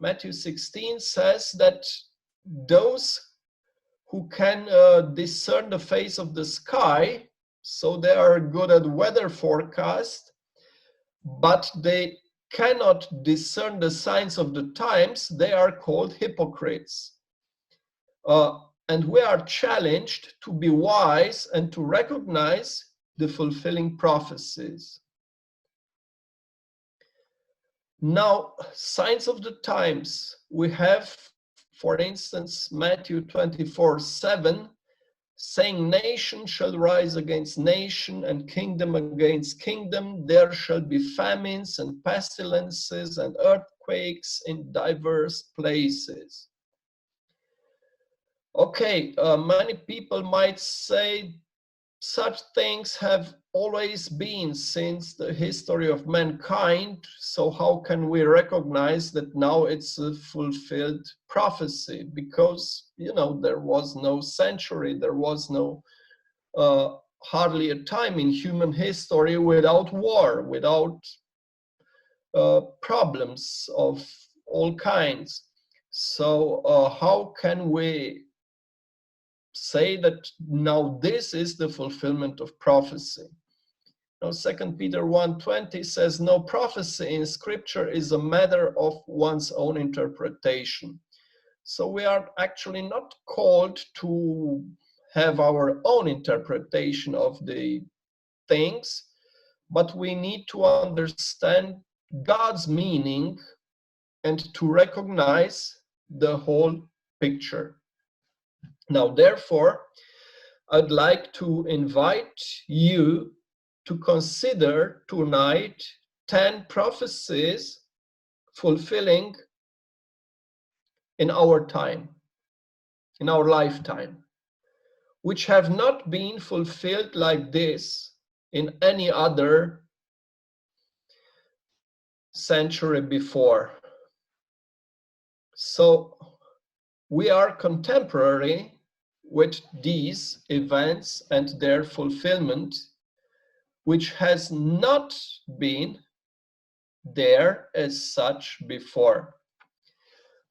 Matthew 16 says that those who can discern the face of the sky, so they are good at weather forecast, but they cannot discern the signs of the times, they are called hypocrites. And we are challenged to be wise and to recognize the fulfilling prophecies. Now, signs of the times, we have, for instance, Matthew 24:7, saying, nation shall rise against nation and kingdom against kingdom. There shall be famines and pestilences and earthquakes in diverse places. Okay, many people might say such things have always been since the history of mankind, so how can we recognize that now it's a fulfilled prophecy? Because, you know, there was no century, there was no hardly a time in human history without war, without problems of all kinds. So how can we say that now this is the fulfillment of prophecy? Now, 2 Peter 1:20 says, no prophecy in scripture is a matter of one's own interpretation. So we are actually not called to have our own interpretation of the things, but we need to understand God's meaning and to recognize the whole picture. Now, therefore, I'd like to invite you to consider tonight 10 prophecies fulfilling in our time, in our lifetime, which have not been fulfilled like this in any other century before. So we are contemporary with these events and their fulfillment, which has not been there as such before.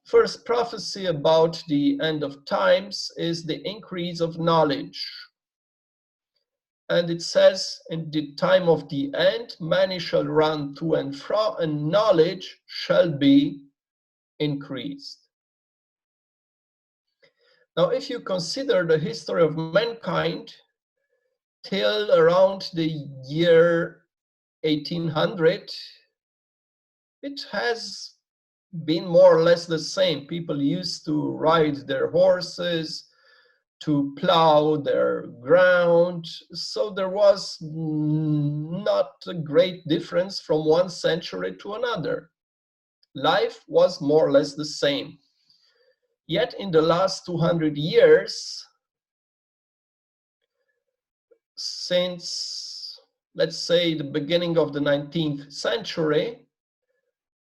First prophecy about the end of times is the increase of knowledge. And it says, in the time of the end, many shall run to and fro, and knowledge shall be increased. Now, if you consider the history of mankind till around the year 1800, it has been more or less the same. People used to ride their horses, to plow their ground. So there was not a great difference from one century to another. Life was more or less the same. Yet in the last 200 years, since, let's say, the beginning of the 19th century,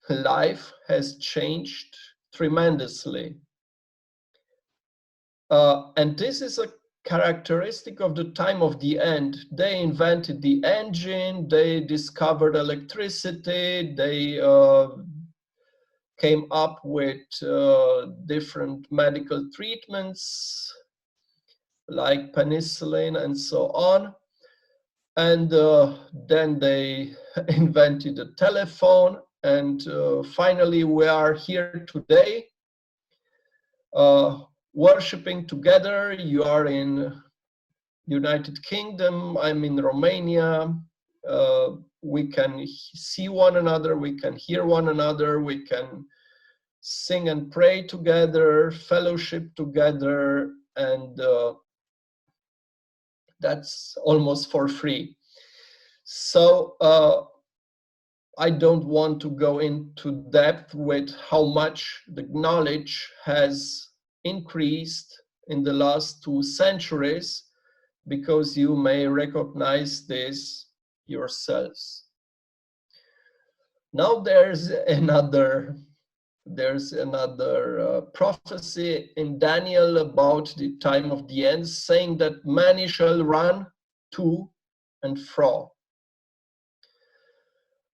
life has changed tremendously. And this is a characteristic of the time of the end. They invented the engine, they discovered electricity, they came up with different medical treatments like penicillin and so on. And then they invented a telephone, and finally we are here today worshiping together. You are in United Kingdom, I'm in Romania. We can see one another, we can hear one another, we can sing and pray together, fellowship together, and that's almost for free. So I don't want to go into depth with how much the knowledge has increased in the last 2 centuries, because you may recognize this yourselves. Now there's another prophecy in Daniel about the time of the end, saying that many shall run to and fro.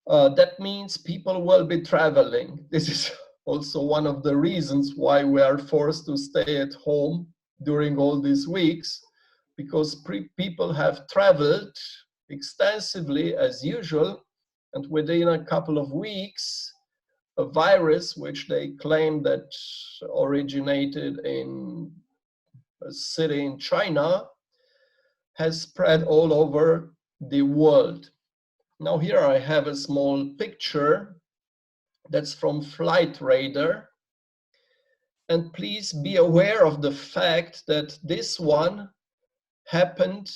That means people will be traveling. This is also one of the reasons why we are forced to stay at home during all these weeks, because people have traveled extensively as usual, and within a couple of weeks, a virus which they claim that originated in a city in China has spread all over the world. Now here I have a small picture that's from Flight Radar. And please be aware of the fact that this one happened.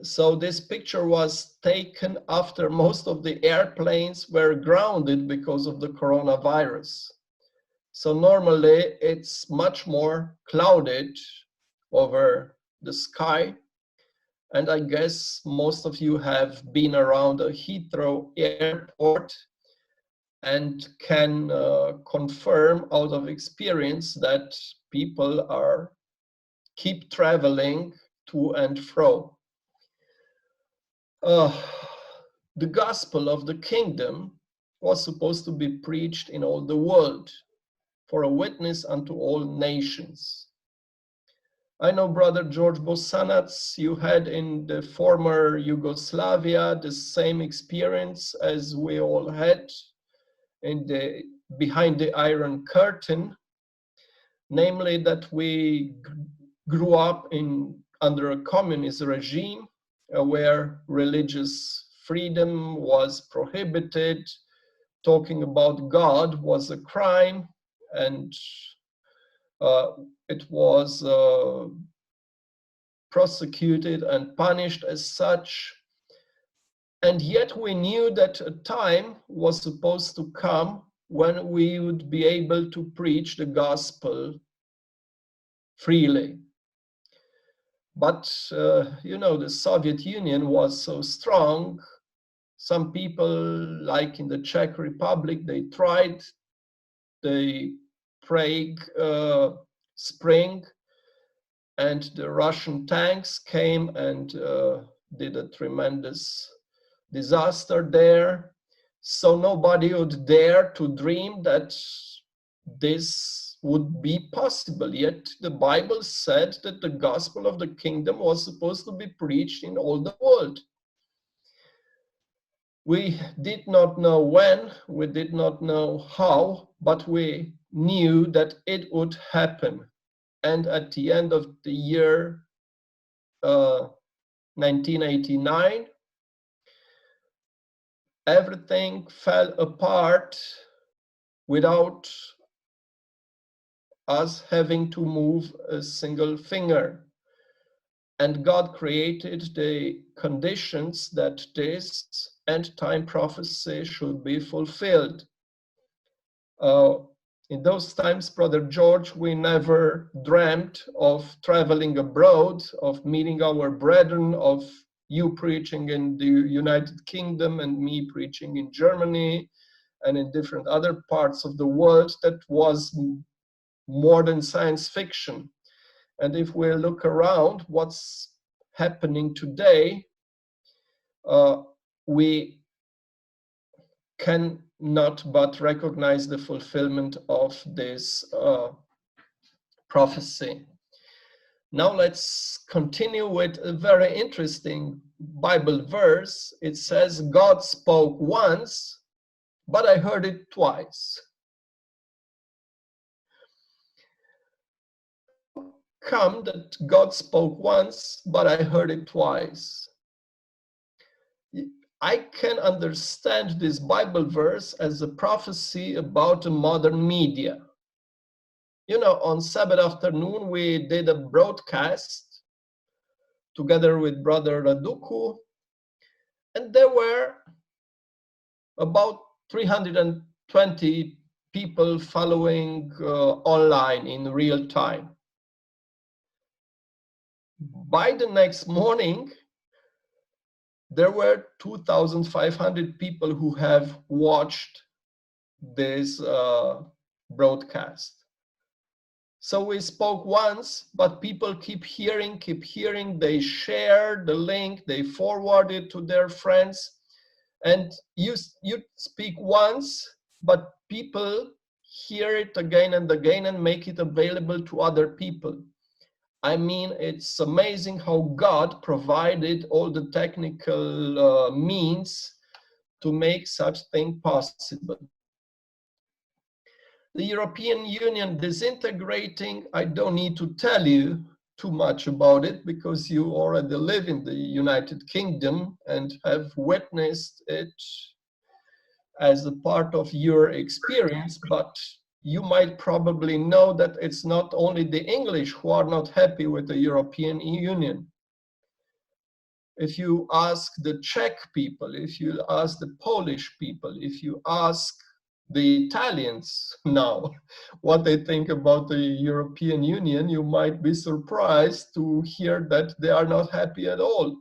So this picture was taken after most of the airplanes were grounded because of the coronavirus. So normally it's much more clouded over the sky. And I guess most of you have been around a Heathrow airport and can confirm out of experience that people keep traveling to and fro. The gospel of the kingdom was supposed to be preached in all the world for a witness unto all nations. I know, Brother George Bosanac, you had in the former Yugoslavia the same experience as we all had behind the Iron Curtain, namely that we grew up under a communist regime where religious freedom was prohibited, talking about God was a crime, and it was prosecuted and punished as such. And yet we knew that a time was supposed to come when we would be able to preach the gospel freely. But, the Soviet Union was so strong. Some people, like in the Czech Republic, they tried the Prague Spring, and the Russian tanks came and did a tremendous disaster there. So nobody would dare to dream that this would be possible. Yet the Bible said that the gospel of the kingdom was supposed to be preached in all the world. We did not know when, we did not know how, but we knew that it would happen. And at the end of the year 1989, everything fell apart without us having to move a single finger. And God created the conditions that this end time prophecy should be fulfilled. In those times, Brother George, we never dreamt of traveling abroad, of meeting our brethren, of you preaching in the United Kingdom and me preaching in Germany and in different other parts of the world. That was more than science fiction. And if we look around what's happening today, we cannot but recognize the fulfillment of this prophecy. Now let's continue with a very interesting Bible verse. It says, God spoke once, but I heard it twice. Come that God spoke once, but I heard it twice. I can understand this Bible verse as a prophecy about the modern media. On Sabbath afternoon, we did a broadcast together with Brother Raduku, and there were about 320 people following online in real time. By the next morning, there were 2,500 people who have watched this broadcast. So we spoke once, but people keep hearing. They share the link, they forward it to their friends. And you speak once, but people hear it again and again and make it available to other people. I mean, it's amazing how God provided all the technical means to make such thing possible. The European Union disintegrating, I don't need to tell you too much about it because you already live in the United Kingdom and have witnessed it as a part of your experience, but you might probably know that it's not only the English who are not happy with the European Union. If you ask the Czech people, if you ask the Polish people, if you ask the Italians now what they think about the European Union, you might be surprised to hear that they are not happy at all.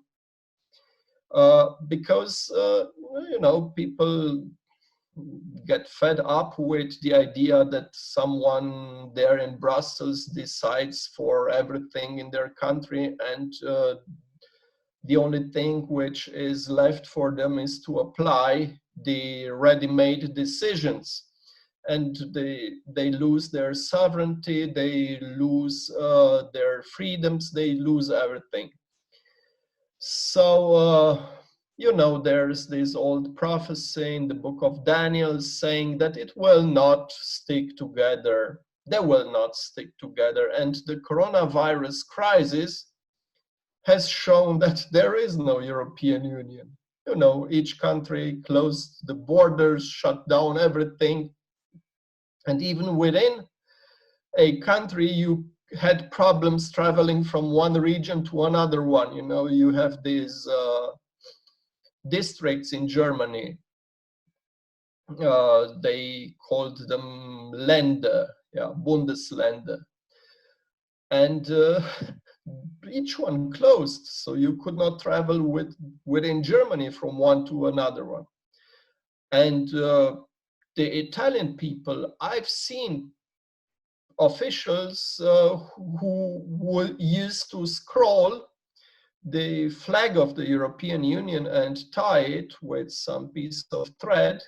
Because, you know, people get fed up with the idea that someone there in Brussels decides for everything in their country, and the only thing which is left for them is to apply the ready-made decisions. And they lose their sovereignty, they lose their freedoms, they lose everything. So, you know, there's this old prophecy in the book of Daniel saying that it will not stick together. They will not stick together. And the coronavirus crisis has shown that there is no European Union. You know, each country closed the borders, shut down everything. And even within a country, you had problems traveling from one region to another one. You know, you have these districts in Germany. They called them Länder, yeah, Bundesländer. And each one closed, so you could not travel within Germany from one to another one. And the Italian people, I've seen officials who used to scroll the flag of the European Union and tie it with some piece of thread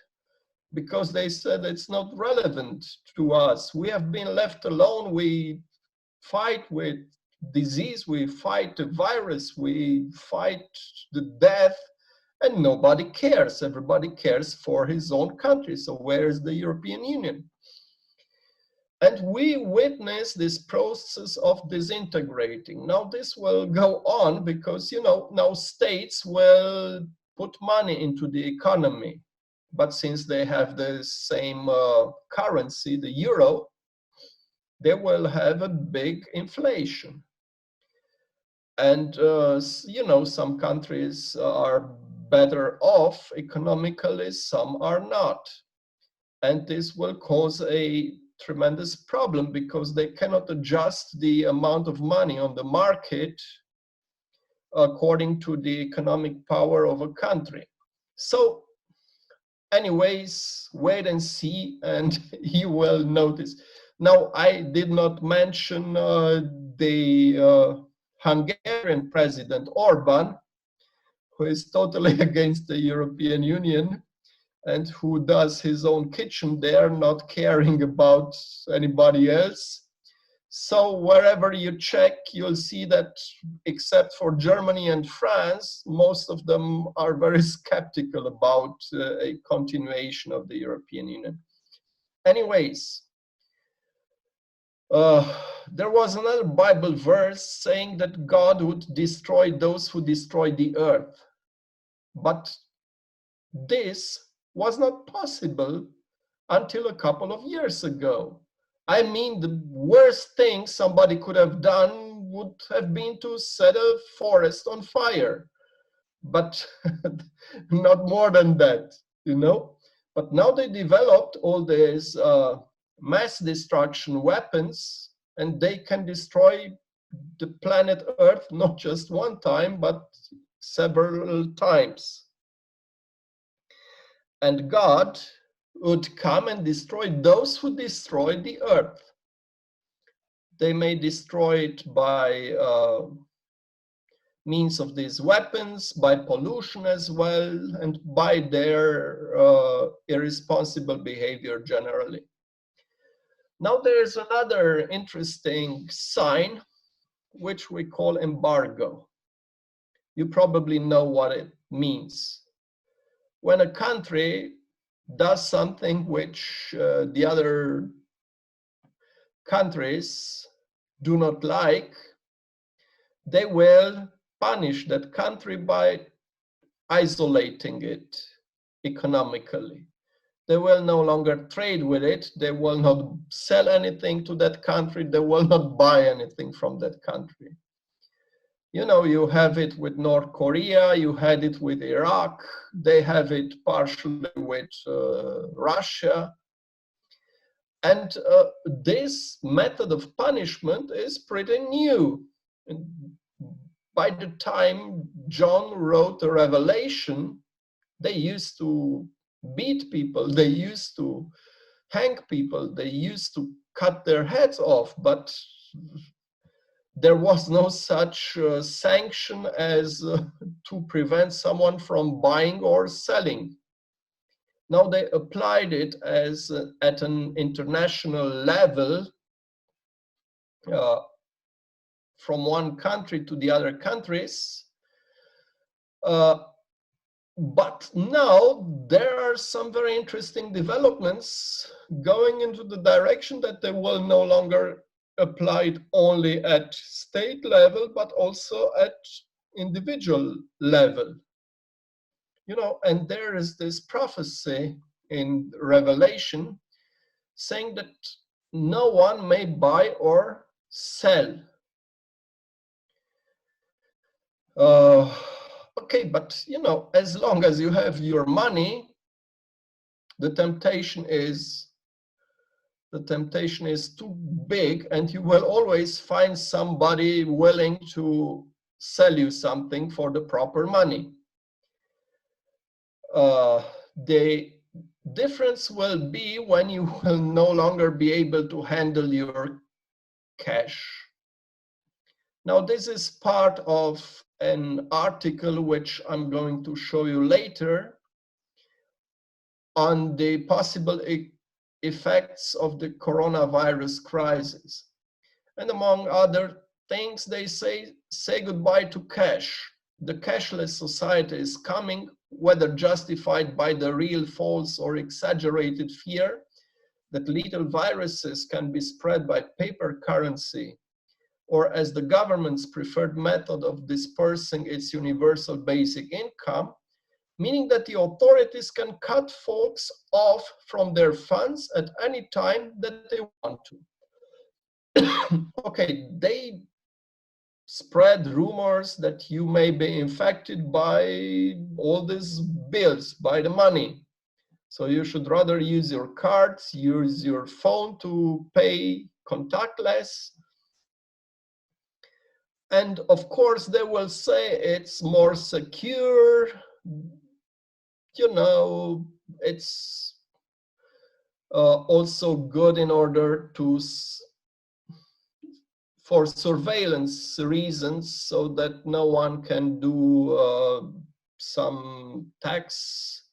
because they said it's not relevant to us. We have been left alone. We fight with disease, we fight the virus, we fight the death, and nobody cares. Everybody cares for his own country. So where is the European Union? And we witness this process of disintegrating. Now this will go on because, you know, now states will put money into the economy. But since they have the same currency, the euro, they will have a big inflation. And, you know, some countries are better off economically, some are not. And this will cause a tremendous problem because they cannot adjust the amount of money on the market according to the economic power of a country. So anyways, wait and see, and you will notice. Now, I did not mention the Hungarian president Orban, who is totally against the European Union and who does his own kitchen there, not caring about anybody else. So wherever you check, you'll see that except for Germany and France, most of them are very skeptical about a continuation of the European Union. Anyways, there was another Bible verse saying that God would destroy those who destroy the earth. But this was not possible until a couple of years ago. I mean, the worst thing somebody could have done would have been to set a forest on fire, but not more than that, you know? But now they developed all these mass destruction weapons, and they can destroy the planet Earth not just one time, but several times. And God would come and destroy those who destroy the earth. They may destroy it by means of these weapons, by pollution as well, and by their irresponsible behavior generally. Now there's another interesting sign, which we call embargo. You probably know what it means. When a country does something which the other countries do not like, they will punish that country by isolating it economically. They will no longer trade with it. They will not sell anything to that country. They will not buy anything from that country. You know, you have it with North Korea, you had it with Iraq, they have it partially with Russia. And this method of punishment is pretty new. And by the time John wrote the Revelation, they used to beat people, they used to hang people, they used to cut their heads off, but there was no such sanction as to prevent someone from buying or selling. Now they applied it as at an international level, from one country to the other countries. But now there are some very interesting developments going into the direction that they will no longer apply it only at state level, but also at individual level. You know, and there is this prophecy in Revelation saying that no one may buy or sell. Okay, but you know, as long as you have your money, the temptation is too big, and you will always find somebody willing to sell you something for the proper money. The difference will be when you will no longer be able to handle your cash. Now, this is part of an article which I'm going to show you later on the possible effects of the coronavirus crisis. And among other things, they say goodbye to cash. The cashless society is coming, whether justified by the real, false, or exaggerated fear that lethal viruses can be spread by paper currency, or as the government's preferred method of dispersing its universal basic income, meaning that the authorities can cut folks off from their funds at any time that they want to. Okay, they spread rumors that you may be infected by all these bills, by the money. So you should rather use your cards, use your phone to pay contactless. And of course, they will say it's more secure. You know, it's also good in order to for surveillance reasons, so that no one can do some tax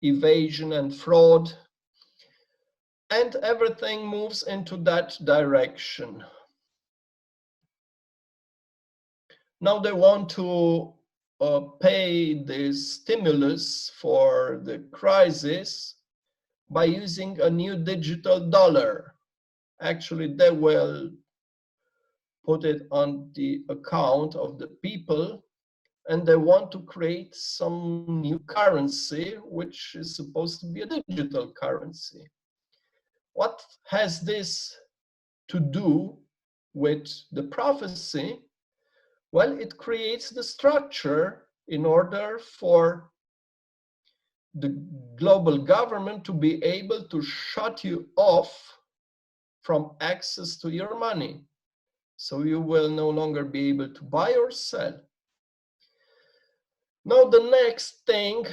evasion and fraud. And everything moves into that direction. Now they want to pay the stimulus for the crisis by using a new digital dollar. Actually, they will put it on the account of the people, and they want to create some new currency, which is supposed to be a digital currency. What has this to do with the prophecy? Well, it creates the structure in order for the global government to be able to shut you off from access to your money. So you will no longer be able to buy or sell. Now, the next thing,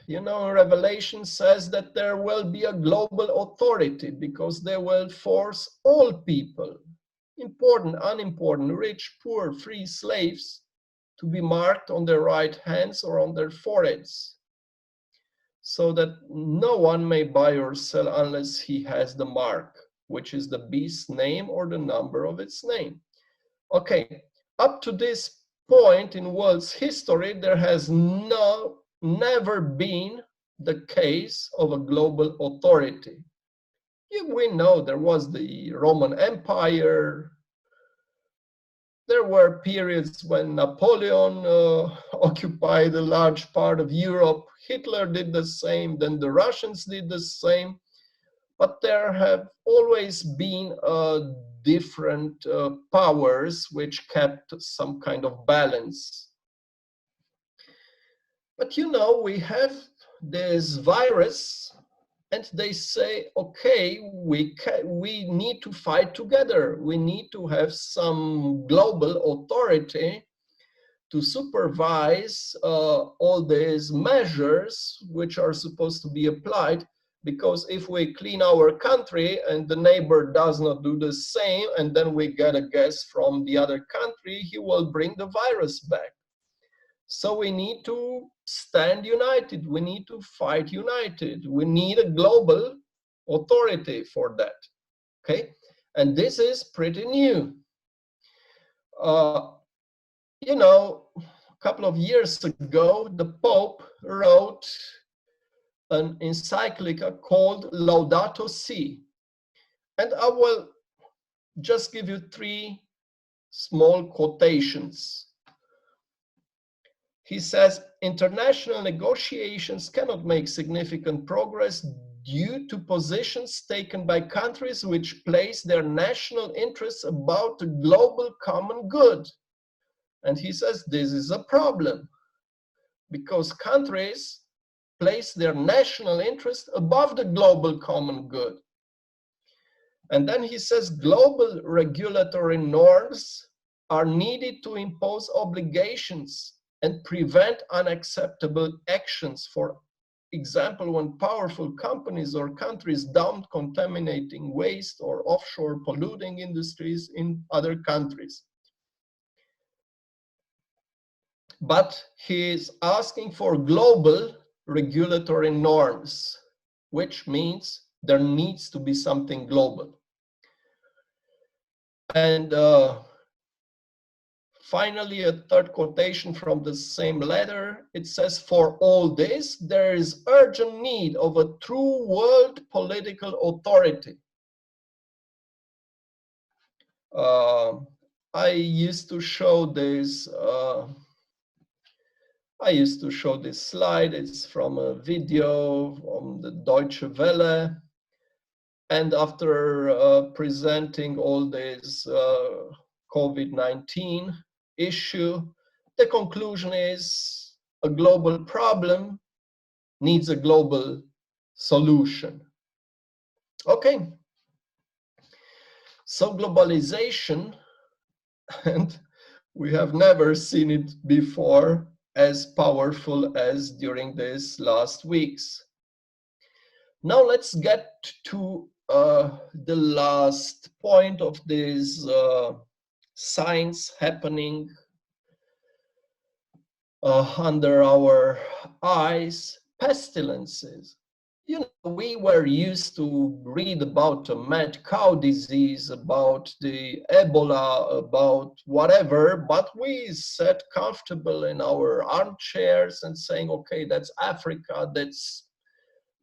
you know, Revelation says that there will be a global authority because they will force all people, important, unimportant, rich, poor, free, slaves, to be marked on their right hands or on their foreheads, so that no one may buy or sell unless he has the mark. which is the beast's name or the number of its name. Okay, up to this point in world's history, there has never been the case of a global authority. We know there was the Roman Empire. There were periods when Napoleon occupied a large part of Europe. Hitler did the same, then the Russians did the same. But there have always been different powers which kept some kind of balance. But you know, we have this virus, and they say, okay, we need to fight together. We need to have some global authority to supervise all these measures which are supposed to be applied, because if we clean our country and the neighbor does not do the same, and then we get a guest from the other country, he will bring the virus back. So we need to stand united. We need to fight united. We need a global authority for that. Okay, and this is pretty new. You know, a couple of years ago, the Pope wrote an encyclical called Laudato Si. And I will just give you 3 small quotations. He says, international negotiations cannot make significant progress due to positions taken by countries which place their national interests above the global common good. And he says this is a problem, because countries place their national interest above the global common good. And then he says global regulatory norms are needed to impose obligations and prevent unacceptable actions. For example, when powerful companies or countries dump contaminating waste or offshore polluting industries in other countries. But he is asking for global regulatory norms, which means there needs to be something global. And finally, a 3rd quotation from the same letter. It says, for all this, there is urgent need of a true world political authority. I used to show this slide. It's from a video from the Deutsche Welle. And after presenting all this COVID-19 issue, the conclusion is a global problem needs a global solution. Okay. So globalization, and we have never seen it before as powerful as during these last weeks. Now let's get to the last point of this signs happening under our eyes, pestilences. You know, we were used to read about the mad cow disease, about the Ebola, about whatever, but we sat comfortable in our armchairs and saying, okay, that's Africa, that's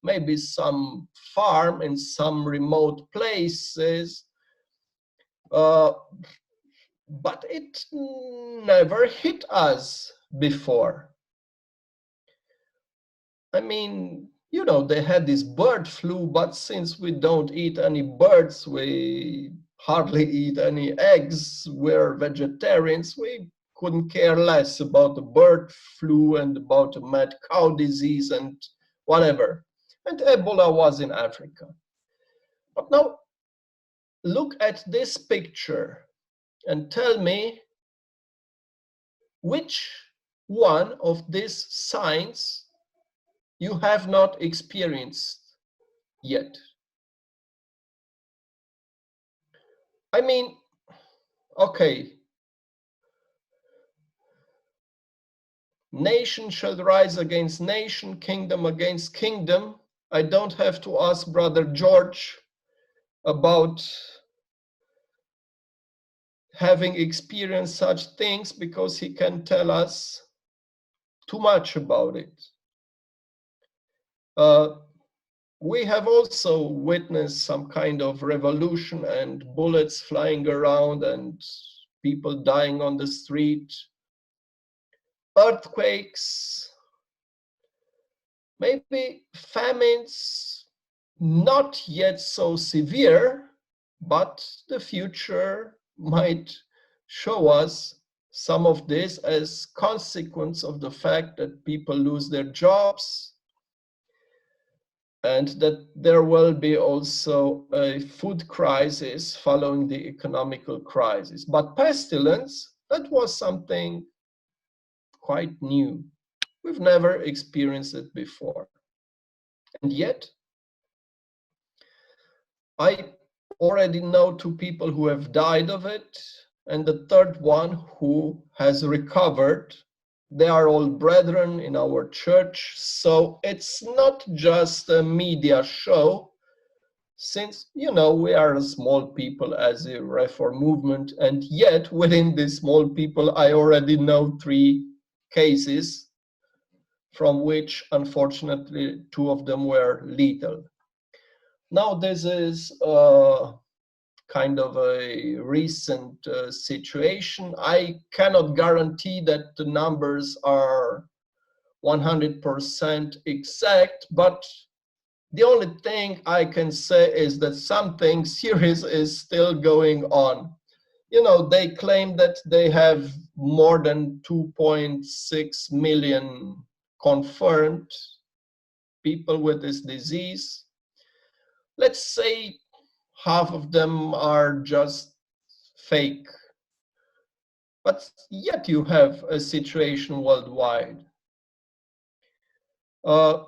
maybe some farm in some remote places. But it never hit us before. I mean, you know, they had this bird flu, but since we don't eat any birds, we hardly eat any eggs, we're vegetarians, we couldn't care less about the bird flu and about the mad cow disease and whatever. And Ebola was in Africa. But now, look at this picture and tell me which one of these signs you have not experienced yet. I mean, okay, nation shall rise against nation, kingdom against kingdom. I don't have to ask Brother George about having experienced such things because he can tell us too much about it. We have also witnessed some kind of revolution and bullets flying around and people dying on the street, earthquakes, maybe famines, not yet so severe, but the future might show us some of this as consequence of the fact that people lose their jobs, and that there will be also a food crisis following the economical crisis. But pestilence, that was something quite new. We've never experienced it before. And yet, I already know two people who have died of it, and the third one who has recovered. They are all brethren in our church, so it's not just a media show, since, you know, we are a small people as a Reform movement, and yet within these small people, I already know 3 cases, from which unfortunately 2 of them were lethal. Now this is kind of a recent situation. I cannot guarantee that the numbers are 100% exact, but the only thing I can say is that something serious is still going on. You know, they claim that they have more than 2.6 million confirmed people with this disease. Let's say half of them are just fake. But yet you have a situation worldwide. And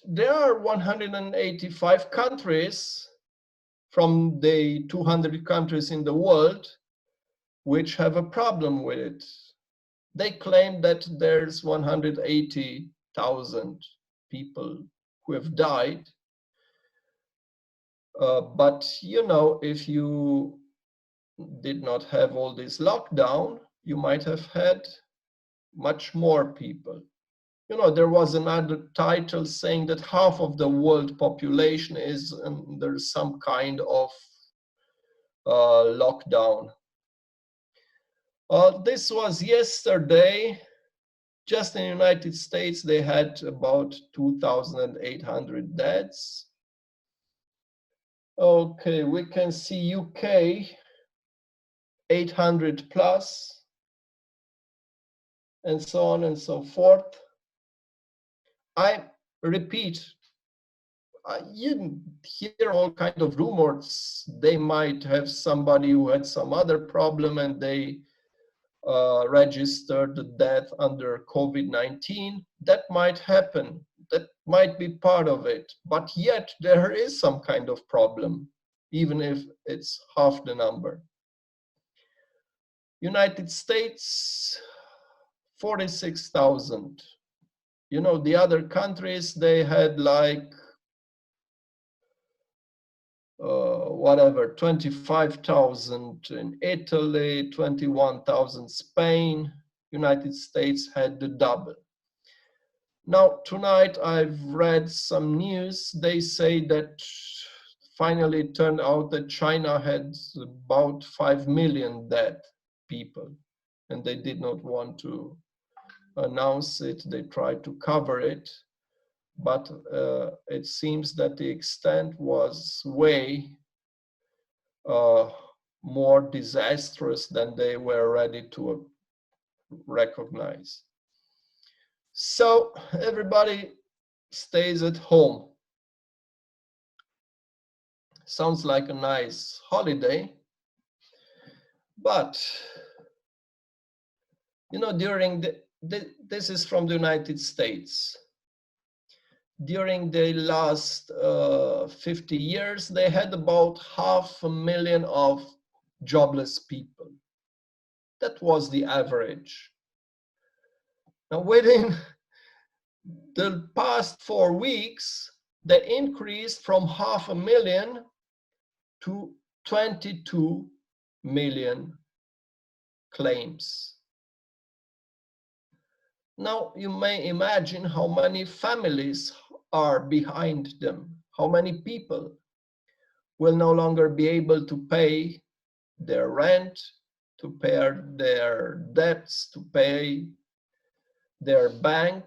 there are 185 countries from the 200 countries in the world which have a problem with it. They claim that there's 180,000 people who have died. But you know, if you did not have all this lockdown, you might have had much more people. You know, there was another title saying that half of the world population is under some kind of lockdown. This was yesterday. Just in the United States, they had about 2,800 deaths. Okay, we can see UK, 800 plus, and so on and so forth. I repeat, you hear all kind of rumors. They might have somebody who had some other problem and they registered the death under COVID-19. That might happen. That might be part of it. But yet there is some kind of problem, even if it's half the number. United States, 46,000. You know, the other countries, they had like whatever, 25,000 in Italy, 21,000 Spain. United States had the double. Now, tonight I've read some news. They say that finally it turned out that China had about 5 million dead people, and they did not want to announce it. They tried to cover it, but it seems that the extent was way more disastrous than they were ready to recognize. So everybody stays at home. Sounds like a nice holiday, but you know, during this is from the United States. During the last 50 years, they had about 500,000 of jobless people. That was the average. Now, within the past 4 weeks, they increased from 500,000 to 22 million claims. Now you may imagine how many families are behind them, how many people will no longer be able to pay their rent, to pay their debts, to pay their bank.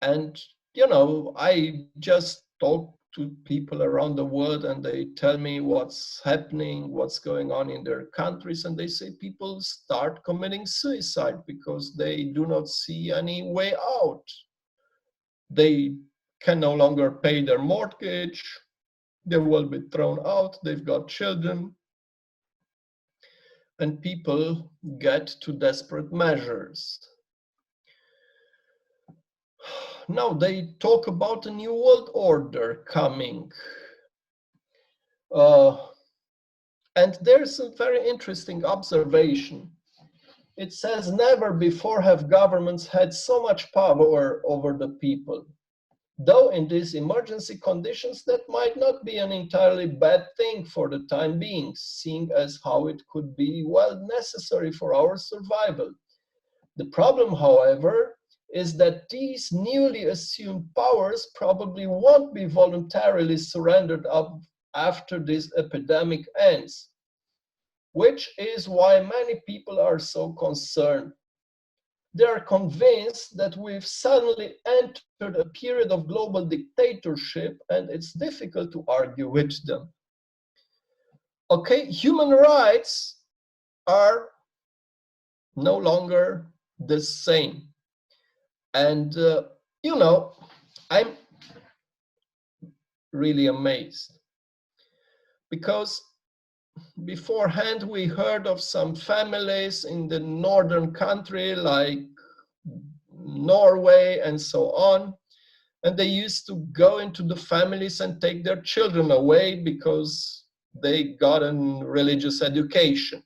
And, you know, I just talk to people around the world and they tell me what's happening, what's going on in their countries. And they say people start committing suicide because they do not see any way out. They can no longer pay their mortgage. They will be thrown out. They've got children. And people get to desperate measures. Now they talk about a new world order coming. And there's a very interesting observation. It says, never before have governments had so much power over the people. Though in these emergency conditions, that might not be an entirely bad thing for the time being, seeing as how it could be well necessary for our survival. The problem, however, is that these newly assumed powers probably won't be voluntarily surrendered up after this epidemic ends, which is why many people are so concerned. They are convinced that we've suddenly entered a period of global dictatorship, and it's difficult to argue with them. Okay, human rights are no longer the same. And, you know, I'm really amazed because beforehand we heard of some families in the northern country like Norway and so on, and they used to go into the families and take their children away because they got a religious education.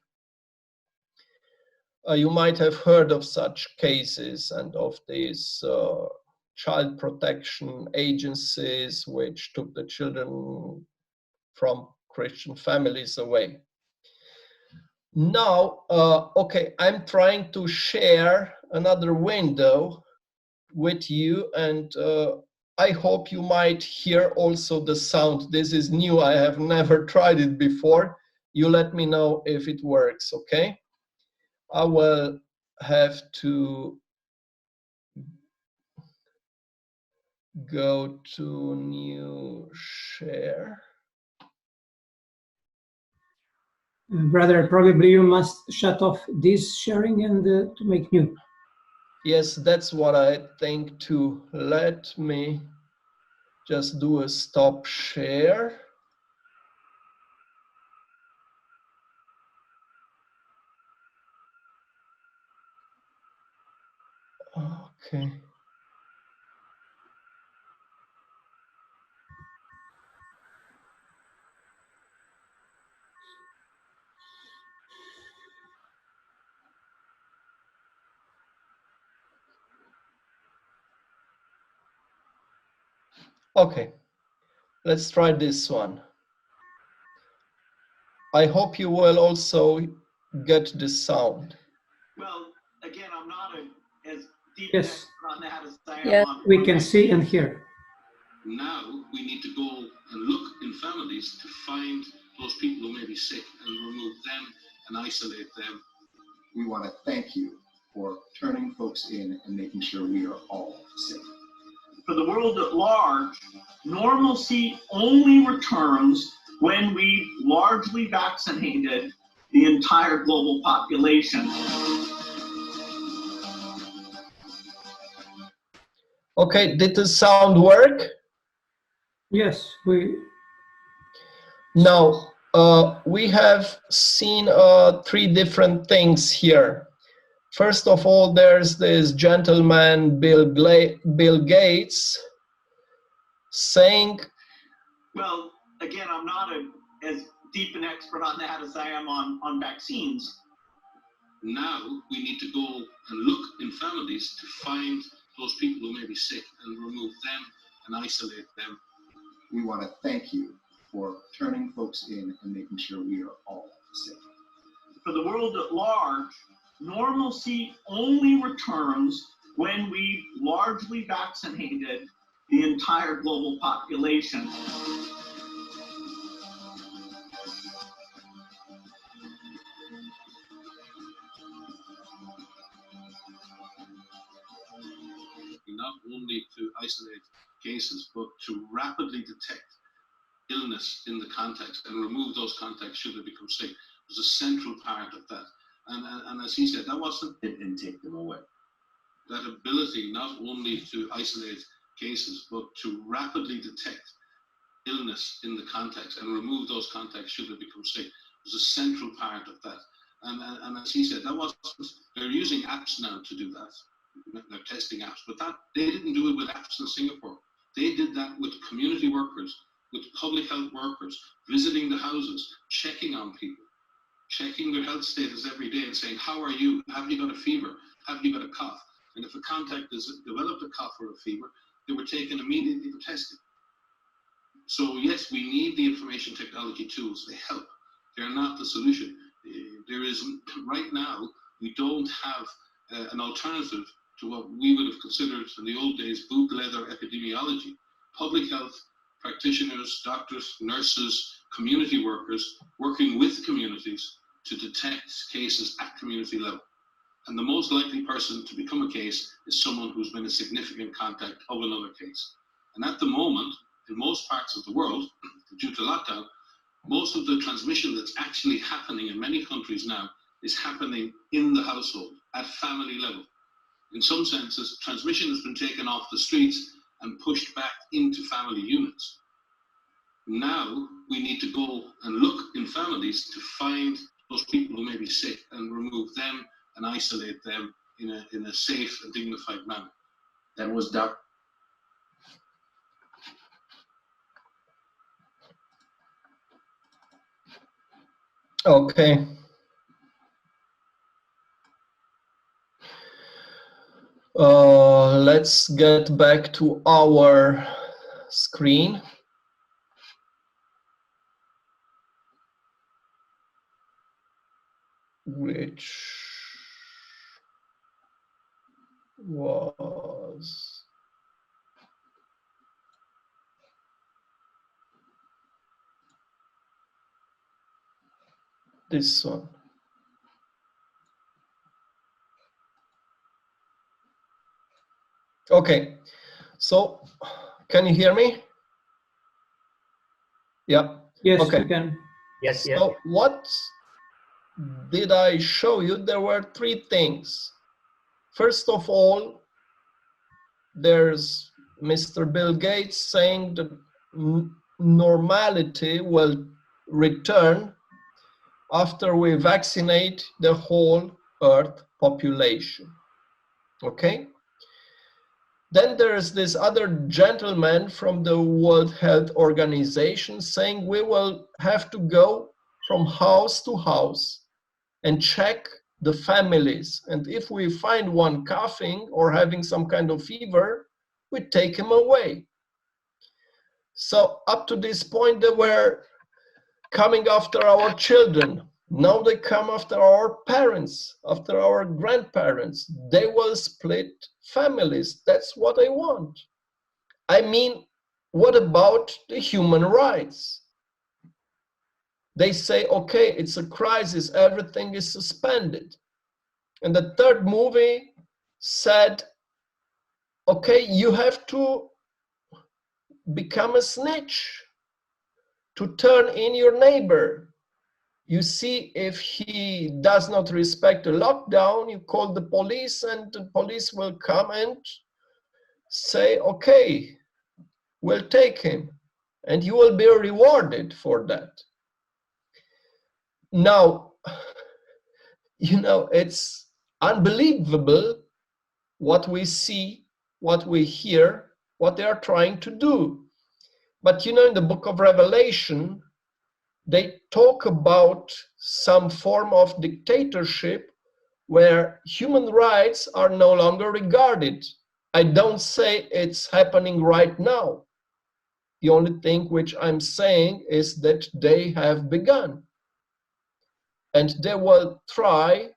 You might have heard of such cases and of these child protection agencies which took the children from Christian families away. Now, okay, I'm trying to share another window with you, and I hope you might hear also the sound. This is new, I have never tried it before. You let me know if it works, okay? I will have to go to new share. Brother, probably you must shut off this sharing and to make new. Yes, that's what I think too. Let me just do a stop share. Okay. Okay, let's try this one. I hope you will also get the sound. Well, again, I'm not as deep Yes. on that as I am Yes. on. We can see and hear. Now we need to go and look in families to find those people who may be sick and remove them and isolate them. We want to thank you for turning folks in and making sure we are all safe. For the world at large, normalcy only returns when we've largely vaccinated the entire global population. Okay, did the sound work? Yes, we. Now, we have seen three different things here. First of all, there's this gentleman, Bill Gates, saying... Well, again, I'm not as deep an expert on that as I am on vaccines. Now we need to go and look in families to find those people who may be sick and remove them and isolate them. We want to thank you for turning folks in and making sure we are all safe. For the world at large, normalcy only returns when we've largely vaccinated the entire global population. Not only to isolate cases, but to rapidly detect illness in the context and remove those contacts should they become sick was a central part of that. And as he said, that wasn't and take them away. That ability not only to isolate cases, but to rapidly detect illness in the context and remove those contacts should they become sick was a central part of that. And as he said, that wasn't, they're using apps now to do that. They're testing apps, but that they didn't do it with apps in Singapore. They did that with community workers, with public health workers, visiting the houses, checking on people, checking their health status every day and saying, how are you? Have you got a fever? Have you got a cough? And if a contact has developed a cough or a fever, they were taken immediately for testing. So yes, we need the information technology tools. They help. They're not the solution. There is, right now, we don't have an alternative to what we would have considered in the old days boot leather epidemiology. Public health practitioners, doctors, nurses, community workers working with communities to detect cases at community level. And the most likely person to become a case is someone who's been a significant contact of another case. And at the moment, in most parts of the world, due to lockdown, most of the transmission that's actually happening in many countries now is happening in the household, at family level. In some senses, transmission has been taken off the streets and pushed back into family units. Now we need to go and look in families to find those people who may be sick and remove them and isolate them in a safe and dignified manner. That was Dr. Okay. Let's get back to our screen. Which was this one. Okay, so can you hear me? Yeah. Yes, okay. we can. Yes, yes. So what did I show you? There were three things. First of all, there's Mr. Bill Gates saying that normality will return after we vaccinate the whole Earth population. Okay? Then there's this other gentleman from the World Health Organization saying we will have to go from house to house and check the families. And if we find one coughing or having some kind of fever, we take him away. So up to this point, they were coming after our children. Now they come after our parents, after our grandparents. They will split families. That's what they want. I mean, what about the human rights? They say, okay, it's a crisis, everything is suspended. And the third movie said, okay, you have to become a snitch, to turn in your neighbor. You see, if he does not respect the lockdown, you call the police and the police will come and say, okay, we'll take him and you will be rewarded for that. Now, you know, it's unbelievable what we see, what we hear, what they are trying to do. But you know, in the book of Revelation, they talk about some form of dictatorship where human rights are no longer regarded. I don't say it's happening right now. The only thing which I'm saying is that they have begun. And they will try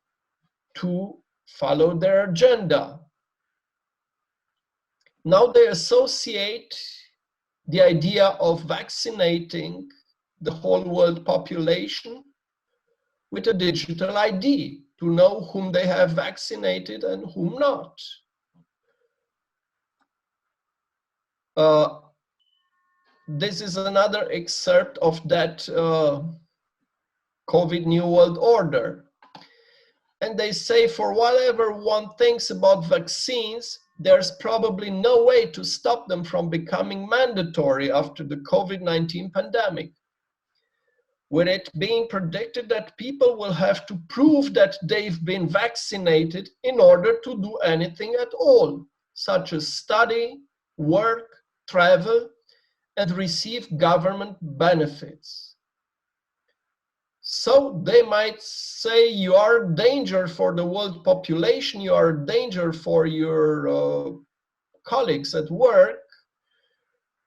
to follow their agenda. Now they associate the idea of vaccinating the whole world population with a digital ID to know whom they have vaccinated and whom not. This is another excerpt of that COVID New World Order. And they say, for whatever one thinks about vaccines, there's probably no way to stop them from becoming mandatory after the COVID-19 pandemic, with it being predicted that people will have to prove that they've been vaccinated in order to do anything at all, such as study, work, travel, and receive government benefits. So they might say you are a danger for the world population, you are a danger for your colleagues at work,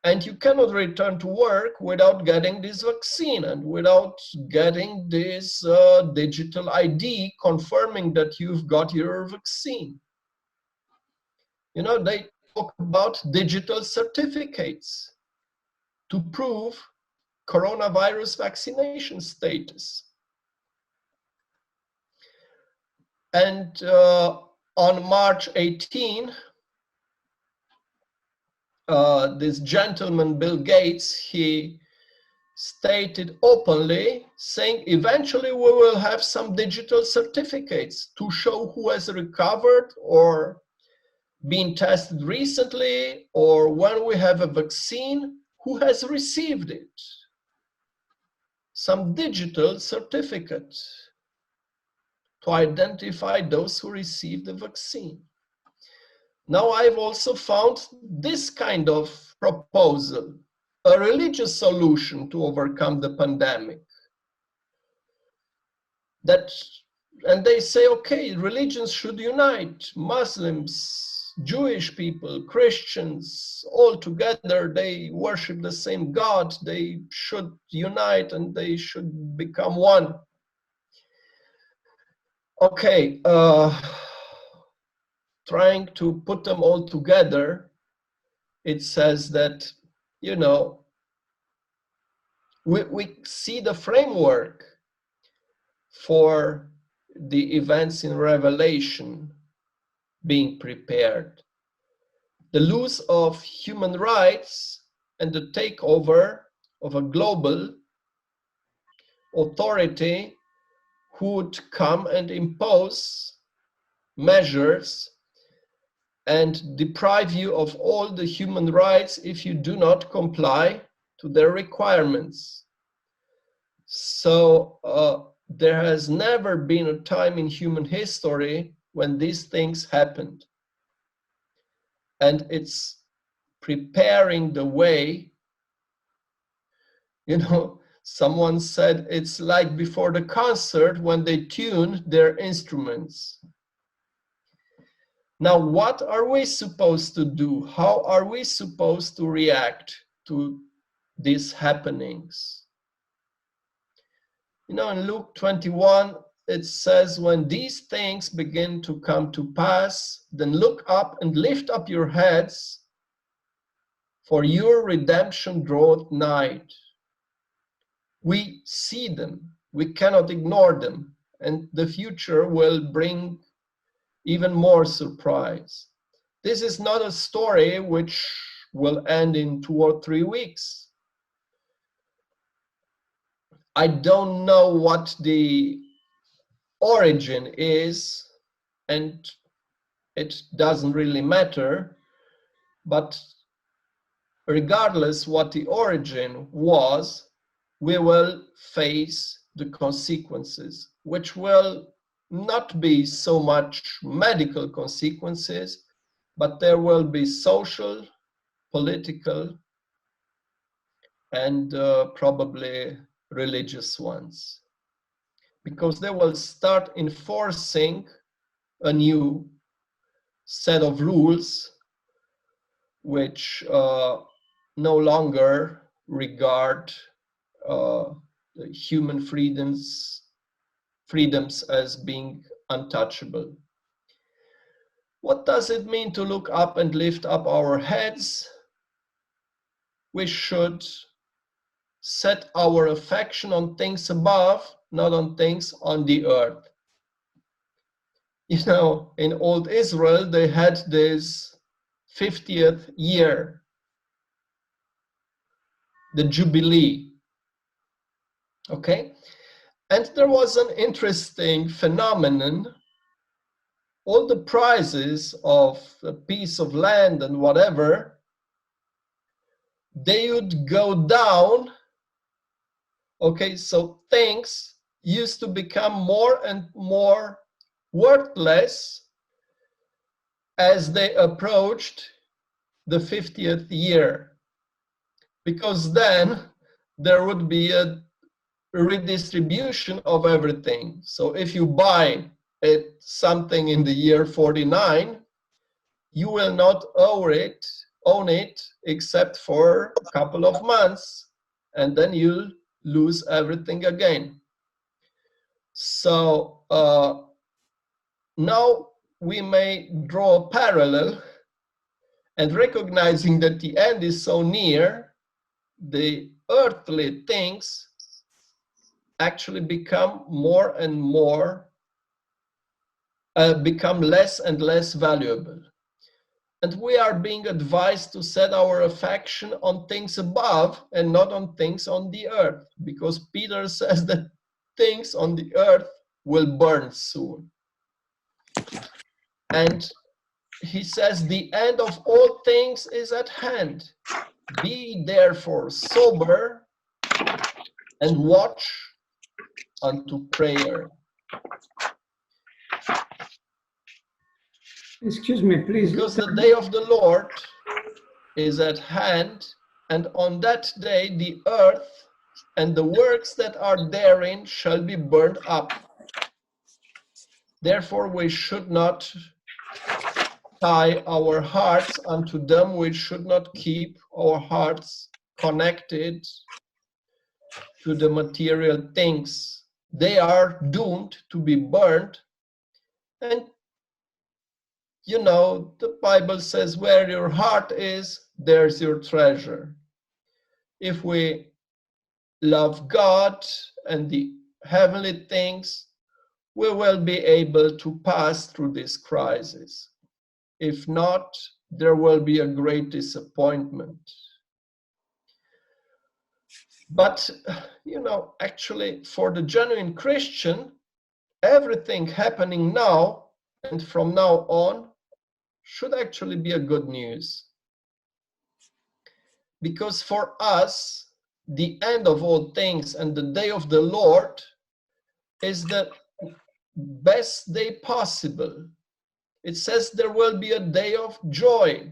and you cannot return to work without getting this vaccine and without getting this digital ID confirming that you've got your vaccine. You know, they talk about digital certificates to prove coronavirus vaccination status. And on March 18, this gentleman, Bill Gates, he stated openly, saying eventually we will have some digital certificates to show who has recovered or been tested recently, or when we have a vaccine, who has received it. Some digital certificate to identify those who received the vaccine. Now I've also found this kind of proposal, a religious solution to overcome the pandemic. And they say, okay, religions should unite, Muslims, Jewish people, Christians, all together, they worship the same God, they should unite and they should become one. Okay, trying to put them all together, it says that, you know, we see the framework for the events in Revelation being prepared. The loss of human rights and the takeover of a global authority who would come and impose measures and deprive you of all the human rights if you do not comply to their requirements. So there has never been a time in human history when these things happened. And it's preparing the way. You know, someone said it's like before the concert when they tune their instruments. Now, what are we supposed to do? How are we supposed to react to these happenings? You know, in Luke 21, it says, when these things begin to come to pass, then look up and lift up your heads, for your redemption draweth nigh. We see them, we cannot ignore them, and the future will bring even more surprise. This is not a story which will end in 2 or 3 weeks. I don't know what the origin is, and it doesn't really matter, but regardless what the origin was, we will face the consequences, which will not be so much medical consequences, but there will be social, political, and probably religious ones. Because they will start enforcing a new set of rules which no longer regard the human freedoms as being untouchable. What does it mean to look up and lift up our heads? We should set our affection on things above, not on things on the earth. You know, in old Israel, they had this 50th year, the Jubilee. Okay? And there was an interesting phenomenon. All the prizes of a piece of land and whatever, they would go down. Okay, so things used to become more and more worthless as they approached the 50th year, because then there would be a redistribution of everything. So if you buy something in the year 49, you will not own it except for a couple of months, and then you'll lose everything again. So now we may draw a parallel, and recognizing that the end is so near, the earthly things actually become more and more, become less and less valuable. And we are being advised to set our affection on things above and not on things on the earth, because Peter says that things on the earth will burn soon. And he says the end of all things is at hand. Be therefore sober and watch unto prayer. Excuse me, please. Because the day of the Lord is at hand, and on that day the earth and the works that are therein shall be burned up. Therefore we should not tie our hearts unto them, we should not keep our hearts connected to the material things. They are doomed to be burned. And you know, the Bible says where your heart is, there's your treasure. If we love God and the heavenly things, we will be able to pass through this crisis. If not, there will be a great disappointment. But, you know, actually, for the genuine Christian, everything happening now and from now on should actually be a good news. Because for us, the end of all things and the day of the Lord is the best day possible. It says there will be a day of joy.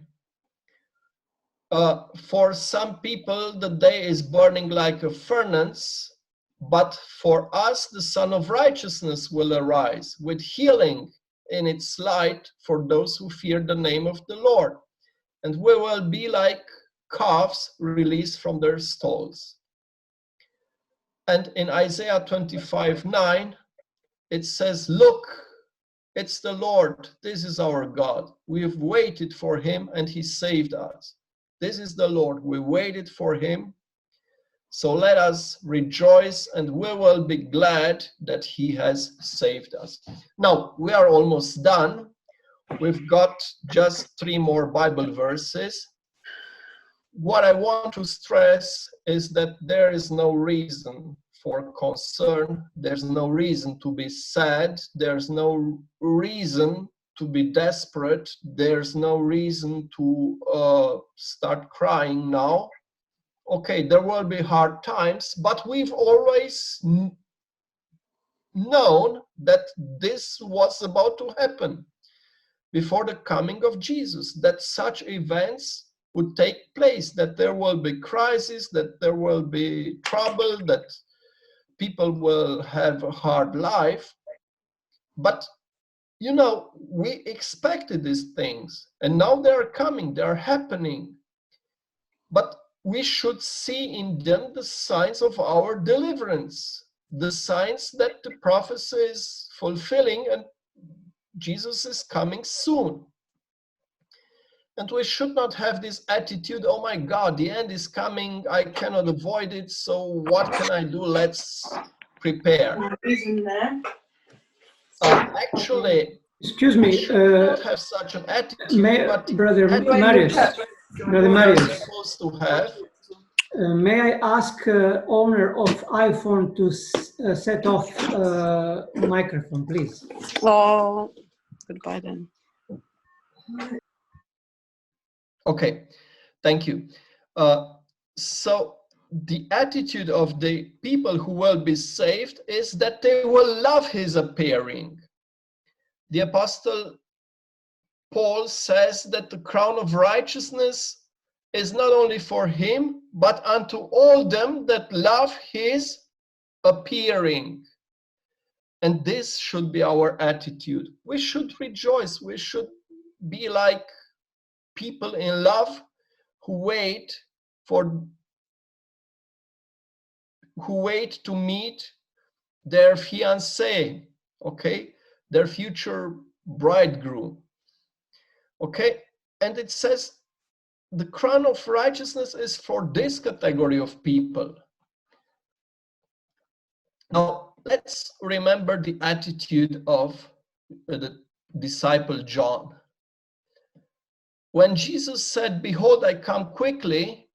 For some people, the day is burning like a furnace, but for us, the Son of Righteousness will arise with healing in its light for those who fear the name of the Lord. And we will be like calves released from their stalls. And in Isaiah 25:9, it says, look, it's the Lord, this is our God. We have waited for him and he saved us. This is the Lord, we waited for him. So let us rejoice and we will be glad that he has saved us. Now, we are almost done. We've got just 3 more Bible verses. What I want to stress is that there is no reason for concern. There's no reason to be sad. There's no reason to be desperate. There's no reason to start crying now. Okay, there will be hard times, but we've always known that this was about to happen before the coming of Jesus, that such events would take place, that there will be crisis, that there will be trouble, that people will have a hard life. But, you know, we expected these things, and now they are coming, they are happening. But we should see in them the signs of our deliverance, the signs that the prophecy is fulfilling and Jesus is coming soon. And we should not have this attitude, oh my God, the end is coming, I cannot avoid it, so what can I do? Let's prepare. Actually, excuse me, we should not have such an attitude, but Brother Marius, we are supposed to have. May I ask owner of iPhone to set off microphone, please? Oh, goodbye then. Okay, thank you. So the attitude of the people who will be saved is that they will love his appearing. The Apostle Paul says that the crown of righteousness is not only for him, but unto all them that love his appearing. And this should be our attitude. We should rejoice. We should be like people in love who wait to meet their fiancé, okay, their future bridegroom, okay. And it says the crown of righteousness is for this category of people. Now let's remember the attitude of the disciple John. When Jesus said, behold, I come quickly,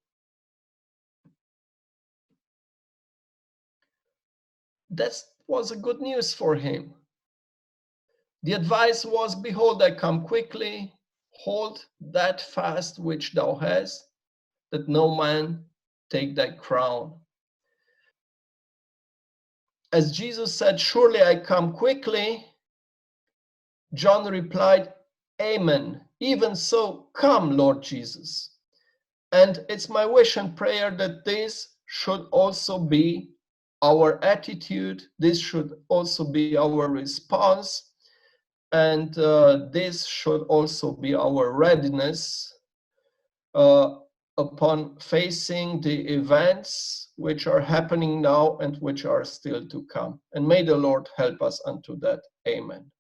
that was a good news for him. The advice was, behold, I come quickly, hold that fast which thou hast, that no man take thy crown. As Jesus said, surely I come quickly, John replied, amen. Even so, come, Lord Jesus. And it's my wish and prayer that this should also be our attitude, this should also be our response, and this should also be our readiness upon facing the events which are happening now and which are still to come. And may the Lord help us unto that. Amen.